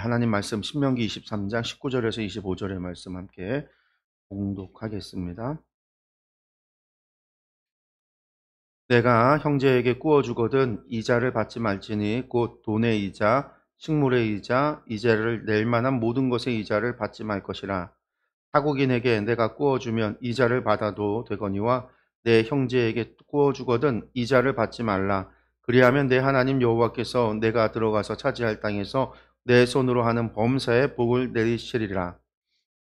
하나님 말씀 신명기 23장 19절에서 25절의 말씀 함께 봉독하겠습니다. 내가 형제에게 꾸어 주거든 이자를 받지 말지니 곧 돈의 이자, 식물의 이자, 이자를 낼 만한 모든 것의 이자를 받지 말 것이라. 타국인에게 내가 꾸어 주면 이자를 받아도 되거니와 내 형제에게 꾸어 주거든 이자를 받지 말라. 그리하면 내 하나님 여호와께서 내가 들어가서 차지할 땅에서 내 손으로 하는 범사에 복을 내리시리라.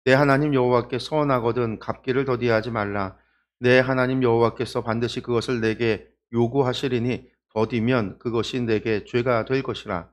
내 하나님 여호와께 서원하거든 갚기를 더디하지 말라. 내 하나님 여호와께서 반드시 그것을 내게 요구하시리니 더디면 그것이 내게 죄가 될 것이라.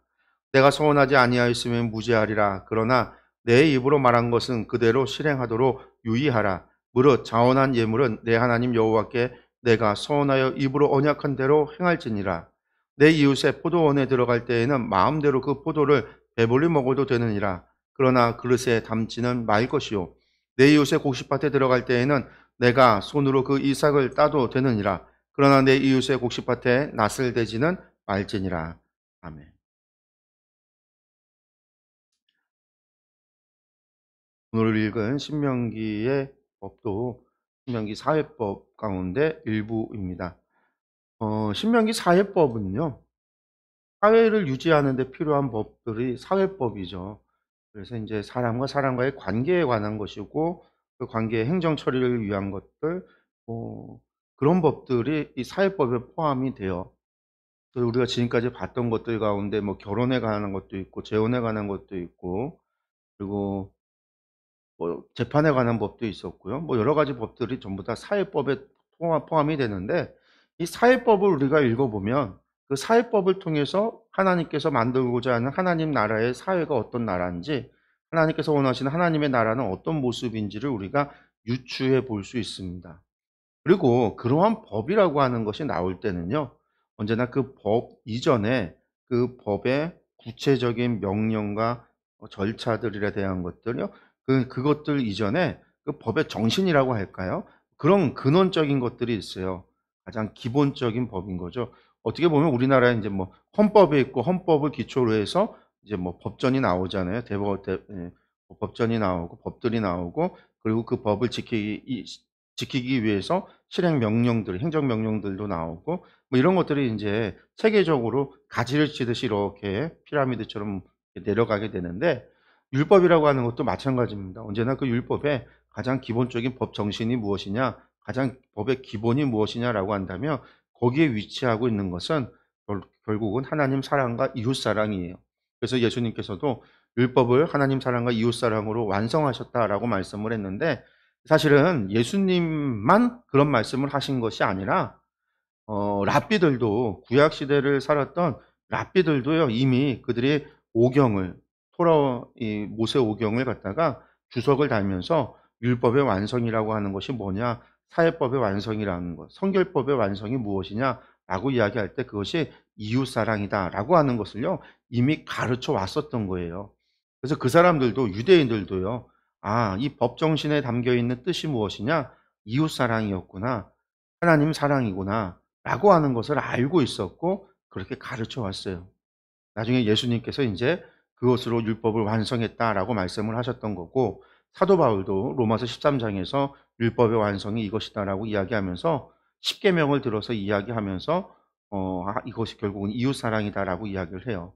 내가 서원하지 아니하였으면 무죄하리라. 그러나 내 입으로 말한 것은 그대로 실행하도록 유의하라. 무릇 자원한 예물은 내 하나님 여호와께 내가 서원하여 입으로 언약한 대로 행할지니라. 내 이웃의 포도원에 들어갈 때에는 마음대로 그 포도를 배불리 먹어도 되느니라. 그러나 그릇에 담지는 말 것이요. 내 이웃의 곡식밭에 들어갈 때에는 내가 손으로 그 이삭을 따도 되느니라. 그러나 내 이웃의 곡식밭에 낫을 대지는 말지니라. 아멘. 오늘 읽은 신명기의 법도 신명기 사회법 가운데 일부입니다. 신명기 사회법은요, 사회를 유지하는 데 필요한 법들이 사회법이죠. 그래서 이제 사람과 사람과의 관계에 관한 것이고 그 관계의 행정 처리를 위한 것들, 뭐 그런 법들이 이 사회법에 포함이 돼요. 그래서 우리가 지금까지 봤던 것들 가운데 뭐 결혼에 관한 것도 있고 재혼에 관한 것도 있고 그리고 뭐 재판에 관한 법도 있었고요. 뭐 여러 가지 법들이 전부 다 사회법에 포함이 되는데 이 사회법을 우리가 읽어보면 그 사회법을 통해서 하나님께서 만들고자 하는 하나님 나라의 사회가 어떤 나라인지 하나님께서 원하시는 하나님의 나라는 어떤 모습인지를 우리가 유추해 볼 수 있습니다. 그리고 그러한 법이라고 하는 것이 나올 때는요. 언제나 그 법 이전에 그 법의 구체적인 명령과 절차들에 대한 것들요. 그것들 이전에 그 법의 정신이라고 할까요? 그런 근원적인 것들이 있어요. 가장 기본적인 법인 거죠. 어떻게 보면 우리나라에 이제 뭐 헌법이 있고 헌법을 기초로 해서 이제 뭐 법전이 나오잖아요. 법전이 나오고 법들이 나오고 그리고 그 법을 지키기 위해서 실행 명령들, 행정 명령들도 나오고 뭐 이런 것들이 인제 체계적으로 가지를 치듯이 이렇게 피라미드처럼 내려가게 되는데 율법이라고 하는 것도 마찬가지입니다. 언제나 그 율법의 가장 기본적인 법 정신이 무엇이냐, 가장 법의 기본이 무엇이냐라고 한다면 거기에 위치하고 있는 것은 결국은 하나님 사랑과 이웃 사랑이에요. 그래서 예수님께서도 율법을 하나님 사랑과 이웃 사랑으로 완성하셨다라고 말씀을 했는데 사실은 예수님만 그런 말씀을 하신 것이 아니라 랍비들도 구약 시대를 살았던 랍비들도요. 이미 그들이 오경을 이 모세 오경을 갖다가 주석을 달면서 율법의 완성이라고 하는 것이 뭐냐? 사회법의 완성이라는 것, 성결법의 완성이 무엇이냐라고 이야기할 때 그것이 이웃 사랑이다라고 하는 것을요. 이미 가르쳐 왔었던 거예요. 그래서 그 사람들도 유대인들도요. 아, 이 법 정신에 담겨 있는 뜻이 무엇이냐? 이웃 사랑이었구나. 하나님 사랑이구나. 라고 하는 것을 알고 있었고 그렇게 가르쳐 왔어요. 나중에 예수님께서 인제 그것으로 율법을 완성했다라고 말씀을 하셨던 거고 사도 바울도 로마서 13장에서 율법의 완성이 이것이다라고 이야기하면서 십계명을 들어서 이야기하면서 이것이 결국은 이웃 사랑이다라고 이야기를 해요.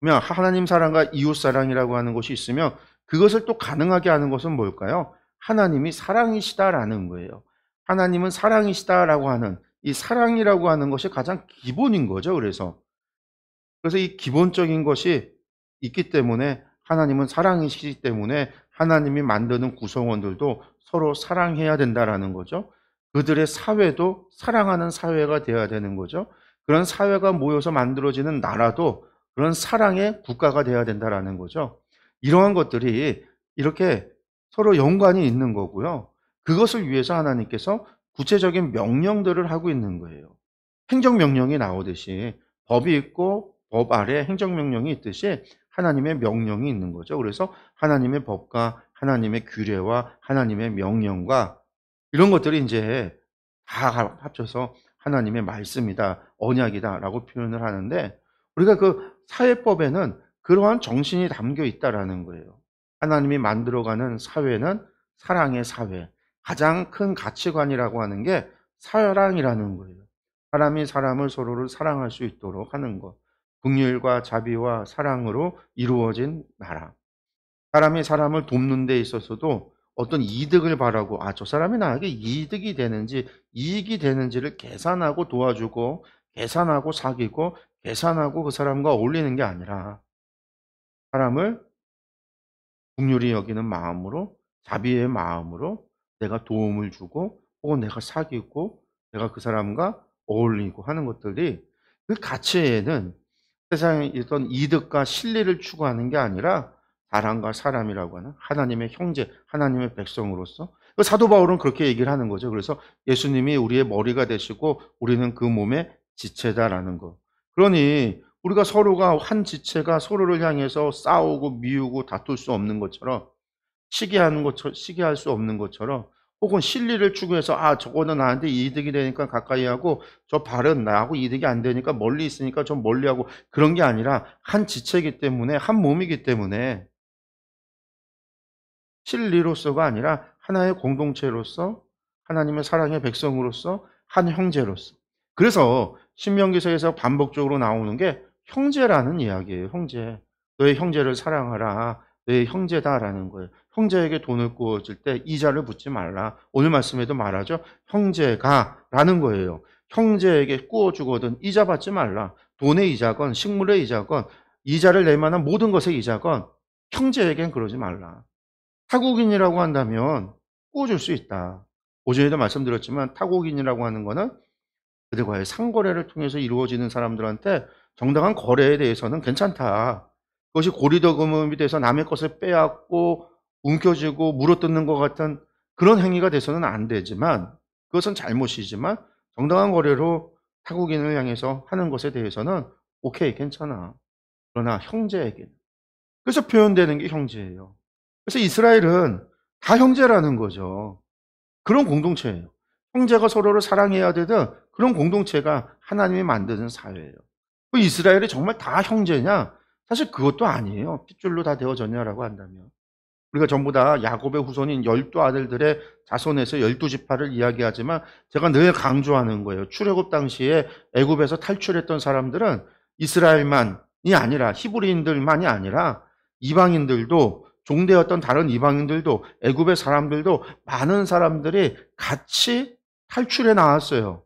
그러면 하나님 사랑과 이웃 사랑이라고 하는 것이 있으면 그것을 또 가능하게 하는 것은 뭘까요? 하나님이 사랑이시다라는 거예요. 하나님은 사랑이시다라고 하는 이 사랑이라고 하는 것이 가장 기본인 거죠. 그래서 이 기본적인 것이 있기 때문에 하나님은 사랑이시기 때문에 하나님이 만드는 구성원들도 서로 사랑해야 된다라는 거죠. 그들의 사회도 사랑하는 사회가 되어야 되는 거죠. 그런 사회가 모여서 만들어지는 나라도 그런 사랑의 국가가 되어야 된다라는 거죠. 이러한 것들이 이렇게 서로 연관이 있는 거고요. 그것을 위해서 하나님께서 구체적인 명령들을 하고 있는 거예요. 행정명령이 나오듯이 법이 있고 법 아래 행정명령이 있듯이 하나님의 명령이 있는 거죠. 그래서 하나님의 법과 하나님의 규례와 하나님의 명령과 이런 것들이 인제 다 합쳐서 하나님의 말씀이다, 언약이다라고 표현을 하는데 우리가 그 사회법에는 그러한 정신이 담겨 있다라는 거예요. 하나님이 만들어가는 사회는 사랑의 사회. 가장 큰 가치관이라고 하는 게 사랑이라는 거예요. 사람이 사람을 서로를 사랑할 수 있도록 하는 것. 긍휼과 자비와 사랑으로 이루어진 나라. 사람이 사람을 돕는 데 있어서도 어떤 이득을 바라고 저 사람이 나에게 이득이 되는지 이익이 되는지를 계산하고 도와주고 계산하고 사귀고 계산하고 그 사람과 어울리는 게 아니라 사람을 긍휼히 여기는 마음으로 자비의 마음으로 내가 도움을 주고 혹은 내가 사귀고 내가 그 사람과 어울리고 하는 것들이 그 가치에는 세상에 있던 이득과 실리를 추구하는 게 아니라 사람과 사람이라고 하는 하나님의 형제, 하나님의 백성으로서 사도 바울은 그렇게 얘기를 하는 거죠. 그래서 예수님이 우리의 머리가 되시고 우리는 그 몸의 지체다라는 거. 그러니 우리가 서로가 한 지체가 서로를 향해서 싸우고 미우고 다툴 수 없는 것처럼 시기할 수 없는 것처럼 혹은 실리를 추구해서 저거는 나한테 이득이 되니까 가까이 하고 저 발은 나하고 이득이 안 되니까 멀리 있으니까 좀 멀리하고 그런 게 아니라 한 지체이기 때문에 한 몸이기 때문에 실리로서가 아니라 하나의 공동체로서 하나님의 사랑의 백성으로서 한 형제로서. 그래서 신명기서에서 반복적으로 나오는 게 형제라는 이야기예요. 형제. 너의 형제를 사랑하라. 너의 형제다라는 거예요. 형제에게 돈을 구워줄 때 이자를 묻지 말라. 오늘 말씀에도 말하죠. 형제가라는 거예요. 형제에게 구워주거든 이자 받지 말라. 돈의 이자건 식물의 이자건 이자를 낼 만한 모든 것의 이자건 형제에겐 그러지 말라. 타국인이라고 한다면 구워줄 수 있다. 오전에도 말씀드렸지만 타국인이라고 하는 거는 그들과의 상거래를 통해서 이루어지는 사람들한테 정당한 거래에 대해서는 괜찮다. 그것이 고리도금이 돼서 남의 것을 빼앗고 움켜쥐고 물어뜯는 것 같은 그런 행위가 돼서는 안 되지만 그것은 잘못이지만 정당한 거래로 타국인을 향해서 하는 것에 대해서는 오케이 괜찮아. 그러나 형제에게는 그래서 표현되는 게 형제예요. 그래서 이스라엘은 다 형제라는 거죠. 그런 공동체예요. 형제가 서로를 사랑해야 되는 그런 공동체가 하나님이 만드는 사회예요. 그 이스라엘이 정말 다 형제냐? 사실 그것도 아니에요. 핏줄로 다 되어졌냐라고 한다면. 우리가 전부 다 야곱의 후손인 12아들들의 자손에서 12지파를 이야기하지만 제가 늘 강조하는 거예요. 출애굽 당시에 애굽에서 탈출했던 사람들은 이스라엘만이 아니라 히브리인들만이 아니라 이방인들도 종되었던 다른 이방인들도 애굽의 사람들도 많은 사람들이 같이 탈출해 나왔어요.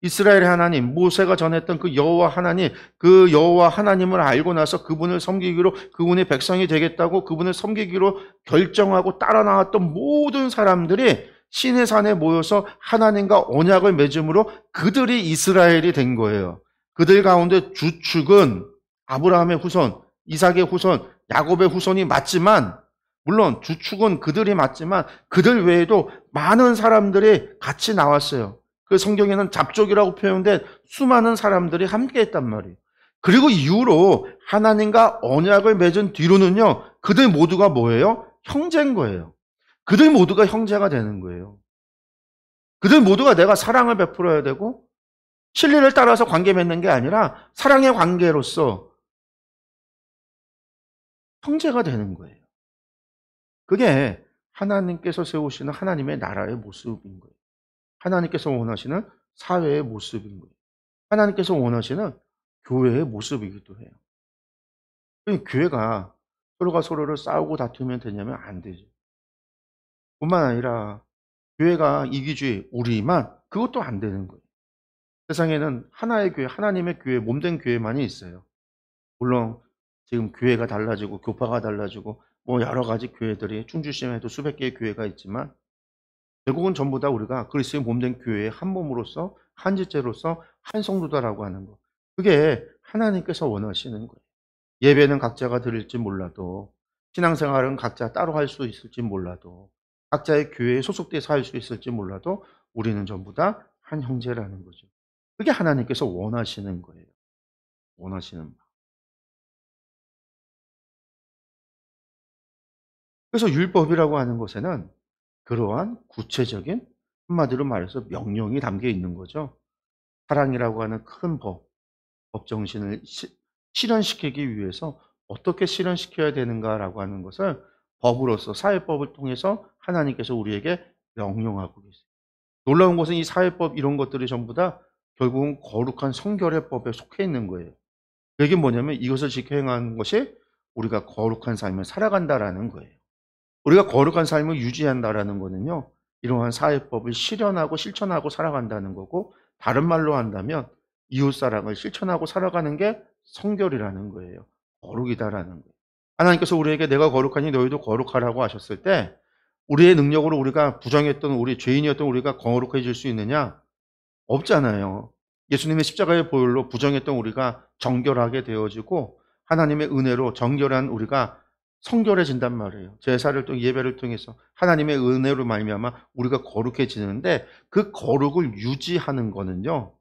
이스라엘의 하나님, 모세가 전했던 그 여호와 하나님, 그 여호와 하나님을 알고 나서 그분을 섬기기로 그분의 백성이 되겠다고 그분을 섬기기로 결정하고 따라 나왔던 모든 사람들이 시내 산에 모여서 하나님과 언약을 맺음으로 그들이 이스라엘이 된 거예요. 그들 가운데 주축은 아브라함의 후손, 이삭의 후손, 야곱의 후손이 맞지만 물론 주축은 그들이 맞지만 그들 외에도 많은 사람들이 같이 나왔어요. 그 성경에는 잡족이라고 표현된 수많은 사람들이 함께 했단 말이에요. 그리고 이후로 하나님과 언약을 맺은 뒤로는요. 그들 모두가 뭐예요? 형제인 거예요. 그들 모두가 형제가 되는 거예요. 그들 모두가 내가 사랑을 베풀어야 되고 진리를 따라서 관계 맺는 게 아니라 사랑의 관계로서 형제가 되는 거예요. 그게 하나님께서 세우시는 하나님의 나라의 모습인 거예요. 하나님께서 원하시는 사회의 모습인 거예요. 하나님께서 원하시는 교회의 모습이기도 해요. 교회가 서로가 서로를 싸우고 다투면 되냐면 안 되죠. 뿐만 아니라 교회가 이기주의, 우리만 그것도 안 되는 거예요. 세상에는 하나의 교회, 하나님의 교회, 몸된 교회만이 있어요. 물론 지금 교회가 달라지고 교파가 달라지고 여러 가지 교회들이 충주시에도 수백 개의 교회가 있지만 결국은 전부 다 우리가 그리스도의 몸된 교회의 한 몸으로서 한 지체로서 한 성도다라고 하는 거. 그게 하나님께서 원하시는 거예요. 예배는 각자가 드릴지 몰라도 신앙생활은 각자 따로 할 수 있을지 몰라도 각자의 교회에 소속돼서 할 수 있을지 몰라도 우리는 전부 다 한 형제라는 거죠. 그게 하나님께서 원하시는 거예요. 원하시는 바. 그래서 율법이라고 하는 것에는 그러한 구체적인 한마디로 말해서 명령이 담겨 있는 거죠. 사랑이라고 하는 큰 법, 법정신을 실현시키기 위해서 어떻게 실현시켜야 되는가라고 하는 것을 법으로서 사회법을 통해서 하나님께서 우리에게 명령하고 계세요. 놀라운 것은 이 사회법 이런 것들이 전부 다 결국은 거룩한 성결의 법에 속해 있는 거예요. 그게 뭐냐면 이것을 지켜 행하는 것이 우리가 거룩한 삶을 살아간다라는 거예요. 우리가 거룩한 삶을 유지한다라는 거는요, 이러한 사회법을 실현하고 실천하고 살아간다는 거고, 다른 말로 한다면 이웃사랑을 실천하고 살아가는 게 성결이라는 거예요. 거룩이다라는 거예요. 하나님께서 우리에게 내가 거룩하니 너희도 거룩하라고 하셨을 때 우리의 능력으로 우리가 부정했던 우리 죄인이었던 우리가 거룩해질 수 있느냐? 없잖아요. 예수님의 십자가의 보혈로 부정했던 우리가 정결하게 되어지고 하나님의 은혜로 정결한 우리가 성결해진단 말이에요. 제사를 통해 예배를 통해서 하나님의 은혜로 말미암아 우리가 거룩해지는데 그 거룩을 유지하는 거는요.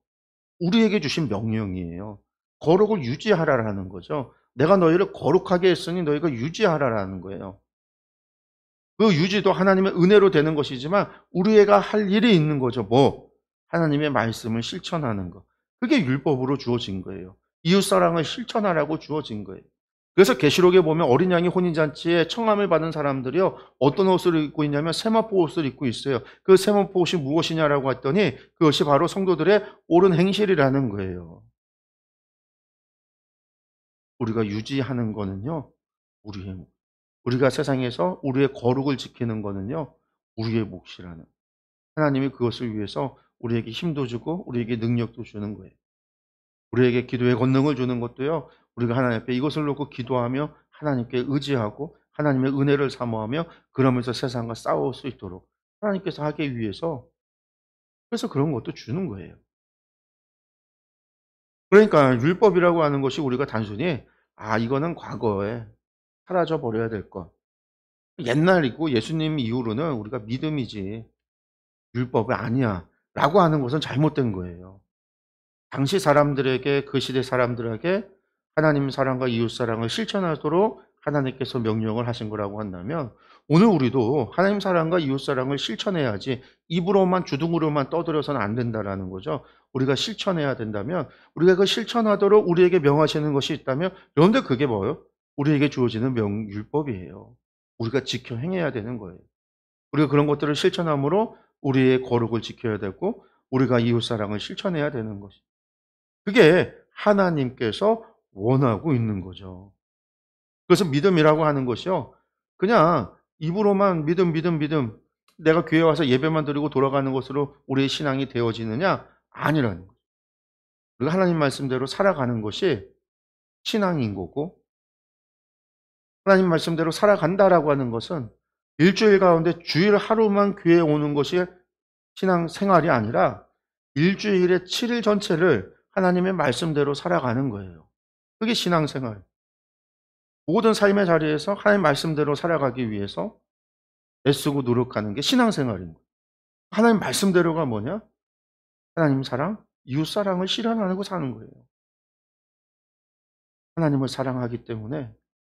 우리에게 주신 명령이에요. 거룩을 유지하라라는 거죠. 내가 너희를 거룩하게 했으니 너희가 유지하라라는 거예요. 그 유지도 하나님의 은혜로 되는 것이지만 우리가 할 일이 있는 거죠. 뭐? 하나님의 말씀을 실천하는 것. 그게 율법으로 주어진 거예요. 이웃사랑을 실천하라고 주어진 거예요. 그래서 계시록에 보면 어린 양이 혼인잔치에 청함을 받은 사람들이요. 어떤 옷을 입고 있냐면 세마포 옷을 입고 있어요. 그 세마포 옷이 무엇이냐라고 했더니 그것이 바로 성도들의 옳은 행실이라는 거예요. 우리가 유지하는 거는요. 우리의 몫. 우리가 세상에서 우리의 거룩을 지키는 거는요. 우리의 몫이라는. 하나님이 그것을 위해서 우리에게 힘도 주고 우리에게 능력도 주는 거예요. 우리에게 기도의 권능을 주는 것도요. 우리가 하나님 앞에 이것을 놓고 기도하며 하나님께 의지하고 하나님의 은혜를 사모하며 그러면서 세상과 싸울 수 있도록 하나님께서 하기 위해서 그래서 그런 것도 주는 거예요. 그러니까 율법이라고 하는 것이 우리가 단순히 이거는 과거에 사라져 버려야 될 것. 옛날이고 예수님 이후로는 우리가 믿음이지 율법이 아니야 라고 하는 것은 잘못된 거예요. 당시 사람들에게 그 시대 사람들에게 하나님 사랑과 이웃 사랑을 실천하도록 하나님께서 명령을 하신 거라고 한다면 오늘 우리도 하나님 사랑과 이웃 사랑을 실천해야지 입으로만 주둥으로만 떠들어서는 안 된다라는 거죠. 우리가 실천해야 된다면 우리가 그 실천하도록 우리에게 명하시는 것이 있다면 그런데 그게 뭐예요? 우리에게 주어지는 율법이에요. 우리가 지켜 행해야 되는 거예요. 우리가 그런 것들을 실천함으로 우리의 거룩을 지켜야 되고 우리가 이웃 사랑을 실천해야 되는 것이. 그게 하나님께서 원하고 있는 거죠. 그래서 믿음이라고 하는 것이요. 그냥 입으로만 믿음, 믿음, 믿음. 내가 교회 와서 예배만 드리고 돌아가는 것으로 우리의 신앙이 되어지느냐? 아니라는 거죠. 우리가 하나님 말씀대로 살아가는 것이 신앙인 거고 하나님 말씀대로 살아간다라고 하는 것은 일주일 가운데 주일 하루만 교회에 오는 것이 신앙 생활이 아니라 일주일의 7일 전체를 하나님의 말씀대로 살아가는 거예요. 그게 신앙 생활. 모든 삶의 자리에서 하나님 말씀대로 살아가기 위해서 애쓰고 노력하는 게 신앙 생활인 거예요. 하나님 말씀대로가 뭐냐? 하나님 사랑, 이웃 사랑을 실현하고 사는 거예요. 하나님을 사랑하기 때문에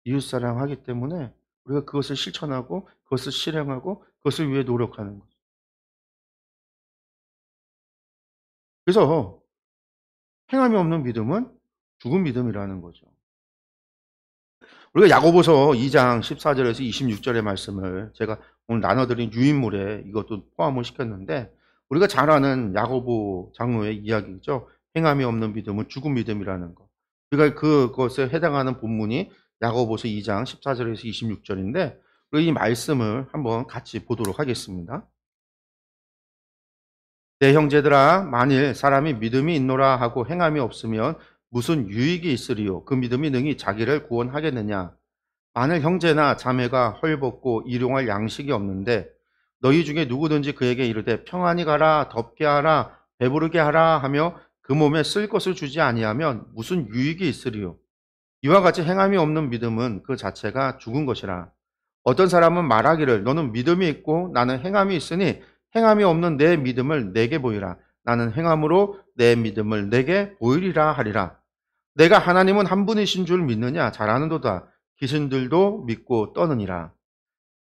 이웃 사랑하기 때문에 우리가 그것을 실천하고 그것을 실행하고 그것을 위해 노력하는 거죠. 그래서 행함이 없는 믿음은 죽은 믿음이라는 거죠. 우리가 야고보서 2장 14절에서 26절의 말씀을 제가 오늘 나눠드린 유인물에 이것도 포함을 시켰는데 우리가 잘 아는 야고보 장로의 이야기죠. 행함이 없는 믿음은 죽은 믿음이라는 것. 우리가 그것에 해당하는 본문이 야고보서 2장 14절에서 26절인데 우리 이 말씀을 한번 같이 보도록 하겠습니다. 내 형제들아 만일 사람이 믿음이 있노라 하고 행함이 없으면 무슨 유익이 있으리요 그 믿음이 능히 자기를 구원하겠느냐. 만일 형제나 자매가 헐벗고 일용할 양식이 없는데 너희 중에 누구든지 그에게 이르되 평안히 가라 덥게 하라 배부르게 하라 하며 그 몸에 쓸 것을 주지 아니하면 무슨 유익이 있으리요. 이와 같이 행함이 없는 믿음은 그 자체가 죽은 것이라. 어떤 사람은 말하기를 너는 믿음이 있고 나는 행함이 있으니 행함이 없는 내 믿음을 내게 보이라. 나는 행함으로 내 믿음을 내게 보이리라 하리라. 내가 하나님은 한 분이신 줄 믿느냐? 잘 아는도다. 귀신들도 믿고 떠느니라.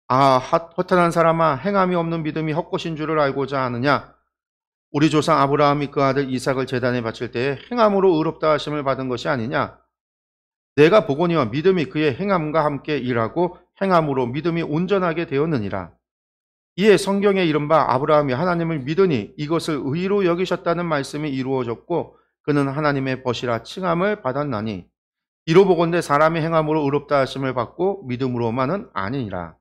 허탄한 사람아, 행함이 없는 믿음이 헛것인 줄을 알고자 하느냐? 우리 조상 아브라함이 그 아들 이삭을 제단에 바칠 때에 행함으로 의롭다 하심을 받은 것이 아니냐? 내가 보거니와 믿음이 그의 행함과 함께 일하고 행함으로 믿음이 온전하게 되었느니라. 이에 성경에 이른바 아브라함이 하나님을 믿으니 이것을 의로 여기셨다는 말씀이 이루어졌고 그는 하나님의 벗이라 칭함을 받았나니 이로 보건대 사람의 행함으로 의롭다 하심을 받고 믿음으로만은 아니니라.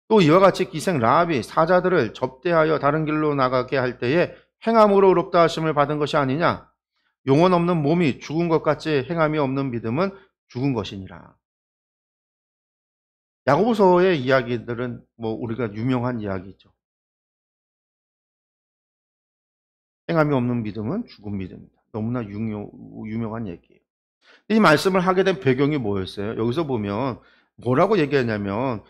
또 이와 같이 기생 라합이 사자들을 접대하여 다른 길로 나가게 할 때에 행함으로 의롭다 하심을 받은 것이 아니냐. 영혼 없는 몸이 죽은 것 같이 행함이 없는 믿음은 죽은 것이니라. 야고보서의 이야기들은 뭐 우리가 유명한 이야기죠. 행함이 없는 믿음은 죽은 믿음이다. 너무나 유명한 얘기예요. 이 말씀을 하게 된 배경이 뭐였어요? 여기서 보면 뭐라고 얘기하냐면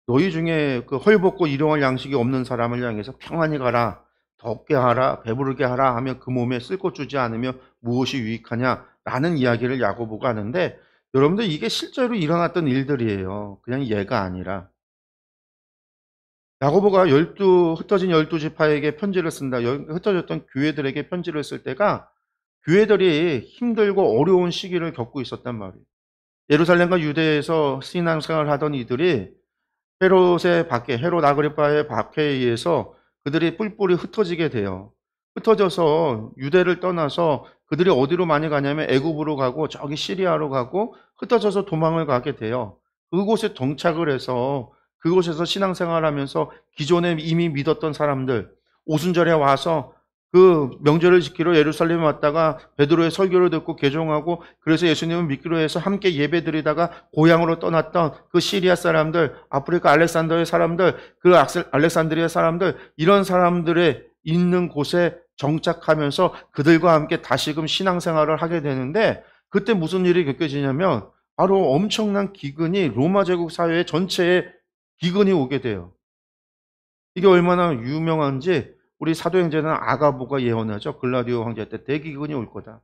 너희 중에 그 헐벗고 일용할 양식이 없는 사람을 향해서 평안히 가라, 덥게 하라, 배부르게 하라 하면 그 몸에 쓸 것 주지 않으며 무엇이 유익하냐라는 이야기를 야고보가 하는데 여러분들 이게 실제로 일어났던 일들이에요. 그냥 예가 아니라. 야고보가 흩어진 12지파에게 편지를 쓴다. 흩어졌던 교회들에게 편지를 쓸 때가 교회들이 힘들고 어려운 시기를 겪고 있었단 말이에요. 예루살렘과 유대에서 신앙생활을 하던 이들이 헤롯 아그리파의 박해에 의해서 그들이 뿔뿔이 흩어지게 돼요. 흩어져서 유대를 떠나서 그들이 어디로 많이 가냐면 애굽으로 가고 저기 시리아로 가고 흩어져서 도망을 가게 돼요. 그곳에 정착을 해서 그곳에서 신앙생활을 하면서 기존에 이미 믿었던 사람들 오순절에 와서 그 명절을 지키러 예루살렘에 왔다가 베드로의 설교를 듣고 개종하고 그래서 예수님을 믿기로 해서 함께 예배드리다가 고향으로 떠났던 그 시리아 사람들, 아프리카 알렉산더의 사람들, 그 알렉산드리아 사람들 이런 사람들의 있는 곳에 정착하면서 그들과 함께 다시금 신앙생활을 하게 되는데 그때 무슨 일이 겪어지냐면 바로 엄청난 기근이 로마 제국 사회 전체에 기근이 오게 돼요. 이게 얼마나 유명한지 우리 사도행전은 아가보가 예언하죠. 글라디오 황제 때 대기근이 올 거다.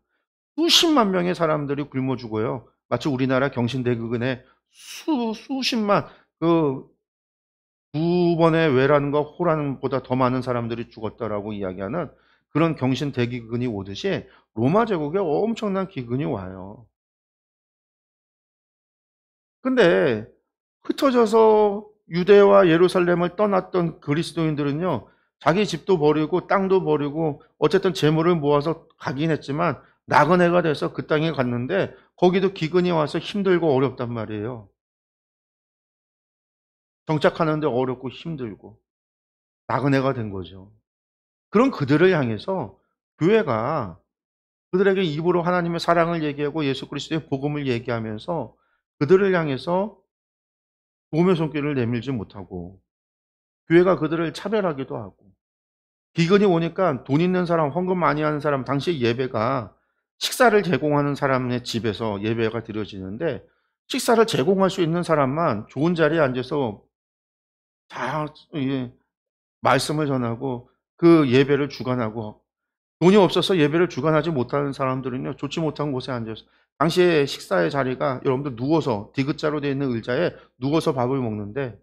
수십만 명의 사람들이 굶어 죽어요. 마치 우리나라 경신대기근에 수십만 그 두 번의 외란과 호란보다 더 많은 사람들이 죽었다라고 이야기하는 그런 경신대기근이 오듯이 로마 제국에 엄청난 기근이 와요. 근데 흩어져서 유대와 예루살렘을 떠났던 그리스도인들은요. 자기 집도 버리고 땅도 버리고 어쨌든 재물을 모아서 가긴 했지만 나그네가 돼서 그 땅에 갔는데 거기도 기근이 와서 힘들고 어렵단 말이에요. 정착하는데 어렵고 힘들고 나그네가 된 거죠. 그런 그들을 향해서 교회가 그들에게 입으로 하나님의 사랑을 얘기하고 예수 그리스도의 복음을 얘기하면서 그들을 향해서 도움의 손길을 내밀지 못하고 교회가 그들을 차별하기도 하고 기근이 오니까 돈 있는 사람, 헌금 많이 하는 사람, 당시 예배가 식사를 제공하는 사람의 집에서 예배가 드려지는데 식사를 제공할 수 있는 사람만 좋은 자리에 앉아서 다 말씀을 전하고 그 예배를 주관하고 돈이 없어서 예배를 주관하지 못하는 사람들은요. 좋지 못한 곳에 앉아서 당시에 식사의 자리가 여러분들 누워서 디귿자로 되어 있는 의자에 누워서 밥을 먹는데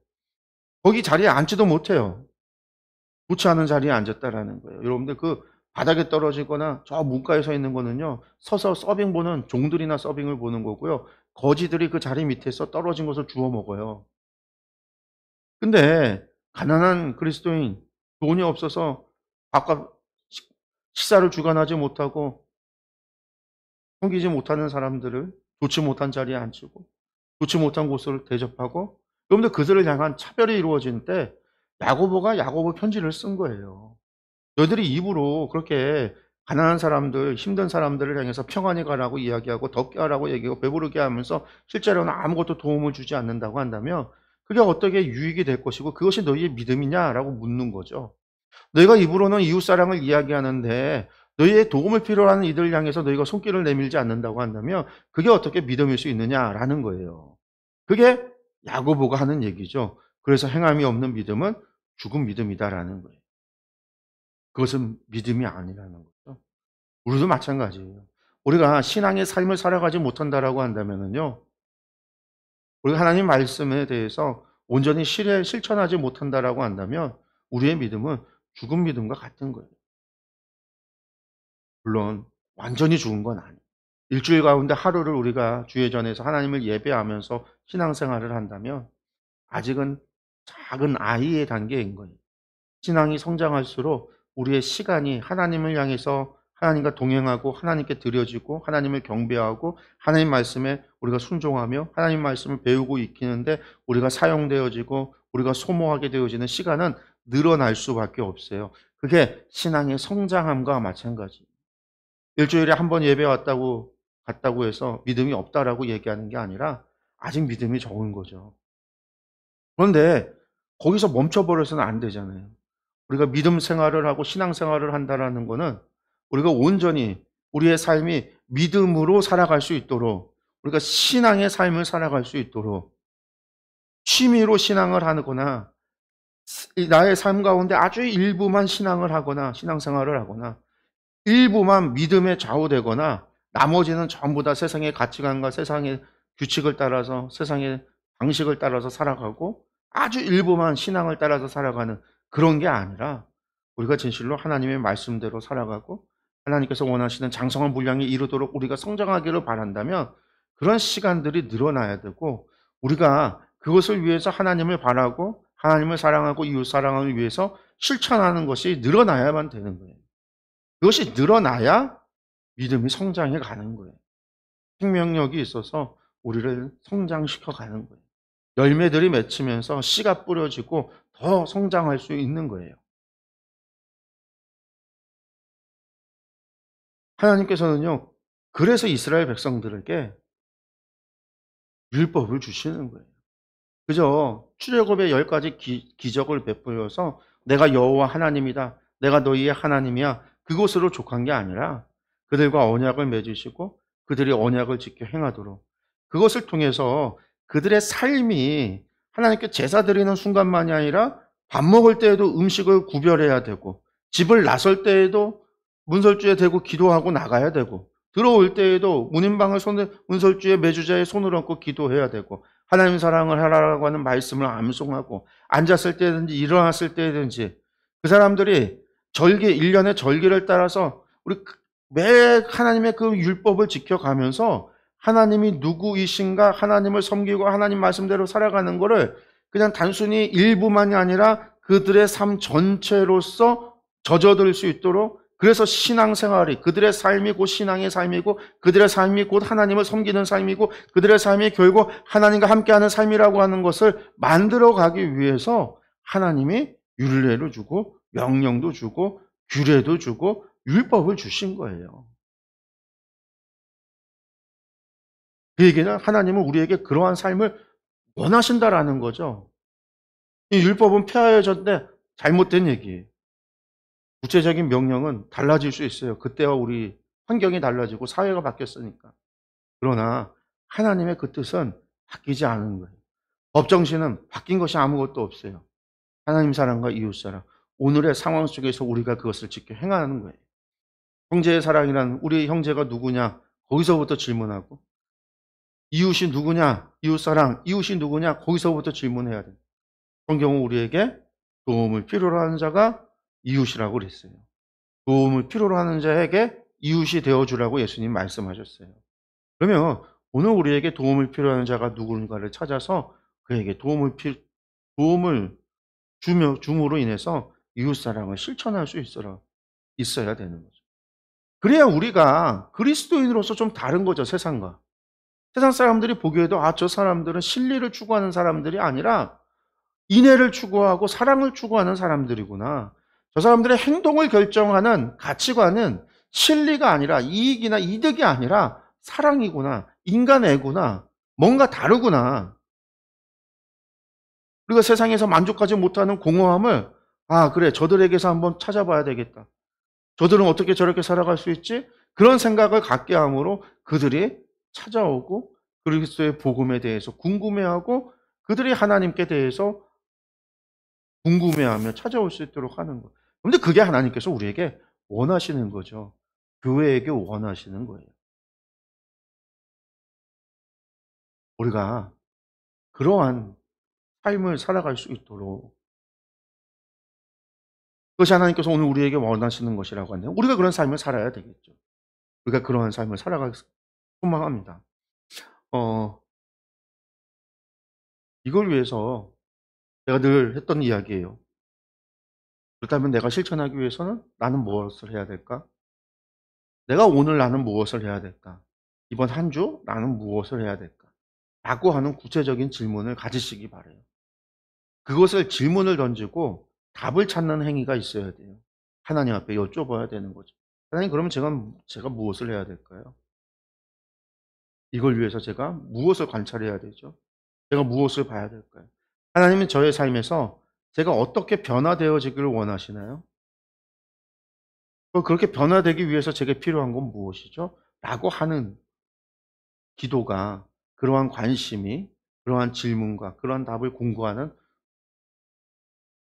거기 자리에 앉지도 못해요. 좋지 않은 자리에 앉았다라는 거예요. 여러분들 그 바닥에 떨어지거나 저 문가에 서 있는 거는요. 서서 서빙 보는 종들이나 서빙을 보는 거고요. 거지들이 그 자리 밑에서 떨어진 것을 주워 먹어요. 근데 가난한 그리스도인 돈이 없어서 밥과 식사를 주관하지 못하고 섬기지 못하는 사람들을 좋지 못한 자리에 앉히고 좋지 못한 곳을 대접하고 여러분들 그들을 향한 차별이 이루어질 때 야고보가 야고보 편지를 쓴 거예요. 너희들이 입으로 그렇게 가난한 사람들, 힘든 사람들을 향해서 평안히 가라고 이야기하고 덥게 하라고 얘기하고 배부르게 하면서 실제로는 아무것도 도움을 주지 않는다고 한다면 그게 어떻게 유익이 될 것이고 그것이 너희의 믿음이냐라고 묻는 거죠. 너희가 입으로는 이웃 사랑을 이야기하는데 너희의 도움을 필요로 하는 이들을 향해서 너희가 손길을 내밀지 않는다고 한다면 그게 어떻게 믿음일 수 있느냐라는 거예요. 그게 야고보가 하는 얘기죠. 그래서 행함이 없는 믿음은 죽은 믿음이다라는 거예요. 그것은 믿음이 아니라는 거죠. 우리도 마찬가지예요. 우리가 신앙의 삶을 살아가지 못한다라고 한다면은요. 우리가 하나님 말씀에 대해서 온전히 실천하지 못한다라고 한다면 우리의 믿음은 죽은 믿음과 같은 거예요. 물론 완전히 죽은 건 아니에요. 일주일 가운데 하루를 우리가 주의전에서 하나님을 예배하면서 신앙생활을 한다면 아직은 작은 아이의 단계인 거예요. 신앙이 성장할수록 우리의 시간이 하나님을 향해서 하나님과 동행하고 하나님께 드려지고 하나님을 경배하고 하나님 말씀에 우리가 순종하며 하나님 말씀을 배우고 익히는데 우리가 사용되어지고 우리가 소모하게 되어지는 시간은 늘어날 수밖에 없어요. 그게 신앙의 성장함과 마찬가지예요. 일주일에 한 번 예배 왔다고 갔다고 해서 믿음이 없다라고 얘기하는 게 아니라 아직 믿음이 적은 거죠. 그런데 거기서 멈춰버려서는 안 되잖아요. 우리가 믿음 생활을 하고 신앙 생활을 한다라는 거는 우리가 온전히 우리의 삶이 믿음으로 살아갈 수 있도록 우리가 신앙의 삶을 살아갈 수 있도록 취미로 신앙을 하거나 나의 삶 가운데 아주 일부만 신앙을 하거나 신앙생활을 하거나 일부만 믿음에 좌우되거나 나머지는 전부 다 세상의 가치관과 세상의 규칙을 따라서 세상의 방식을 따라서 살아가고 아주 일부만 신앙을 따라서 살아가는 그런 게 아니라 우리가 진실로 하나님의 말씀대로 살아가고 하나님께서 원하시는 장성한 분량에 이르도록 우리가 성장하기를 바란다면 그런 시간들이 늘어나야 되고 우리가 그것을 위해서 하나님을 바라고 하나님을 사랑하고 이웃 사랑을 위해서 실천하는 것이 늘어나야만 되는 거예요. 그것이 늘어나야 믿음이 성장해 가는 거예요. 생명력이 있어서 우리를 성장시켜 가는 거예요. 열매들이 맺히면서 씨가 뿌려지고 더 성장할 수 있는 거예요. 하나님께서는요, 그래서 이스라엘 백성들에게 율법을 주시는 거예요. 그저 출애굽의 10가지 기적을 베풀어서 내가 여호와 하나님이다. 내가 너희의 하나님이야. 그것으로 족한 게 아니라 그들과 언약을 맺으시고 그들이 언약을 지켜 행하도록 그것을 통해서 그들의 삶이 하나님께 제사 드리는 순간만이 아니라 밥 먹을 때에도 음식을 구별해야 되고 집을 나설 때에도 문설주에 대고 기도하고 나가야 되고 들어올 때에도 문인방을 문설주에 매주자의 손을 얹고 기도해야 되고 하나님 사랑을 하라고 하는 말씀을 암송하고 앉았을 때든지 일어났을 때든지 그 사람들이 절기 1년의 절기를 따라서 우리 매 하나님의 그 율법을 지켜가면서 하나님이 누구이신가 하나님을 섬기고 하나님 말씀대로 살아가는 거를 그냥 단순히 일부만이 아니라 그들의 삶 전체로서 젖어들 수 있도록 그래서 신앙생활이 그들의 삶이 곧 신앙의 삶이고 그들의 삶이 곧 하나님을 섬기는 삶이고 그들의 삶이 결국 하나님과 함께하는 삶이라고 하는 것을 만들어가기 위해서 하나님이 율례를 주고 명령도 주고 규례도 주고 율법을 주신 거예요. 그 얘기는 하나님은 우리에게 그러한 삶을 원하신다라는 거죠. 이 율법은 폐하여졌는데 잘못된 얘기예요. 구체적인 명령은 달라질 수 있어요. 그때와 우리 환경이 달라지고 사회가 바뀌었으니까. 그러나 하나님의 그 뜻은 바뀌지 않은 거예요. 법정신은 바뀐 것이 아무것도 없어요. 하나님 사랑과 이웃 사랑. 오늘의 상황 속에서 우리가 그것을 지켜 행하는 거예요. 형제의 사랑이란 우리 형제가 누구냐? 거기서부터 질문하고 이웃이 누구냐? 이웃 사랑, 이웃이 누구냐? 거기서부터 질문해야 돼요. 성경은 우리에게 도움을 필요로 하는 자가 이웃이라고 그랬어요. 도움을 필요로 하는 자에게 이웃이 되어주라고 예수님 말씀하셨어요. 그러면 오늘 우리에게 도움을 필요로 하는 자가 누군가를 찾아서 그에게 도움을 줌으로 인해서 이웃사랑을 실천할 수 있어야 되는 거죠. 그래야 우리가 그리스도인으로서 좀 다른 거죠, 세상과. 세상 사람들이 보기에도 저 사람들은 진리를 추구하는 사람들이 아니라 인애를 추구하고 사랑을 추구하는 사람들이구나. 저 사람들의 행동을 결정하는 가치관은 진리가 아니라 이익이나 이득이 아니라 사랑이구나. 인간애구나. 뭔가 다르구나. 우리가 세상에서 만족하지 못하는 공허함을 그래 저들에게서 한번 찾아봐야 되겠다. 저들은 어떻게 저렇게 살아갈 수 있지? 그런 생각을 갖게 함으로 그들이 찾아오고 그리스도의 복음에 대해서 궁금해하고 그들이 하나님께 대해서 궁금해하며 찾아올 수 있도록 하는 것. 그런데 그게 하나님께서 우리에게 원하시는 거죠. 교회에게 원하시는 거예요. 우리가 그러한 삶을 살아갈 수 있도록 그것이 하나님께서 오늘 우리에게 원하시는 것이라고 하네요. 우리가 그런 삶을 살아야 되겠죠. 우리가 그러한 삶을 살아가겠습니다. 소망합니다. 이걸 위해서 제가 늘 했던 이야기예요. 그렇다면 내가 실천하기 위해서는 나는 무엇을 해야 될까? 내가 오늘 나는 무엇을 해야 될까? 이번 한 주 나는 무엇을 해야 될까? 라고 하는 구체적인 질문을 가지시기 바라요. 그것을 질문을 던지고 답을 찾는 행위가 있어야 돼요. 하나님 앞에 여쭤봐야 되는 거죠. 하나님, 그러면 제가 무엇을 해야 될까요? 이걸 위해서 제가 무엇을 관찰해야 되죠? 제가 무엇을 봐야 될까요? 하나님은 저의 삶에서 제가 어떻게 변화되어지기를 원하시나요? 그렇게 변화되기 위해서 제게 필요한 건 무엇이죠? 라고 하는 기도가, 그러한 관심이, 그러한 질문과 그러한 답을 공부하는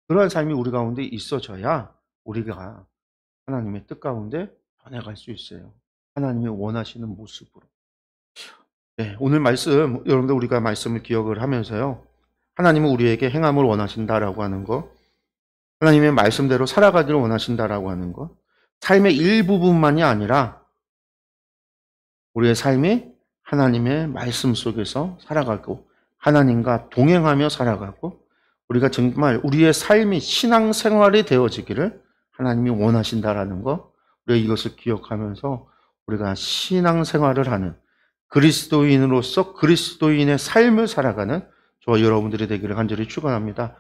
그러한 삶이 우리 가운데 있어져야 우리가 하나님의 뜻 가운데 변해갈 수 있어요. 하나님이 원하시는 모습으로. 네, 오늘 말씀, 여러분들 우리가 말씀을 기억을 하면서요. 하나님은 우리에게 행함을 원하신다라고 하는 거, 하나님의 말씀대로 살아가기를 원하신다라고 하는 거, 삶의 일부분만이 아니라 우리의 삶이 하나님의 말씀 속에서 살아가고 하나님과 동행하며 살아가고 우리가 정말 우리의 삶이 신앙생활이 되어지기를 하나님이 원하신다라는 거, 우리가 이것을 기억하면서 우리가 신앙생활을 하는 그리스도인으로서 그리스도인의 삶을 살아가는 저와 여러분들이 되기를 간절히 축원합니다.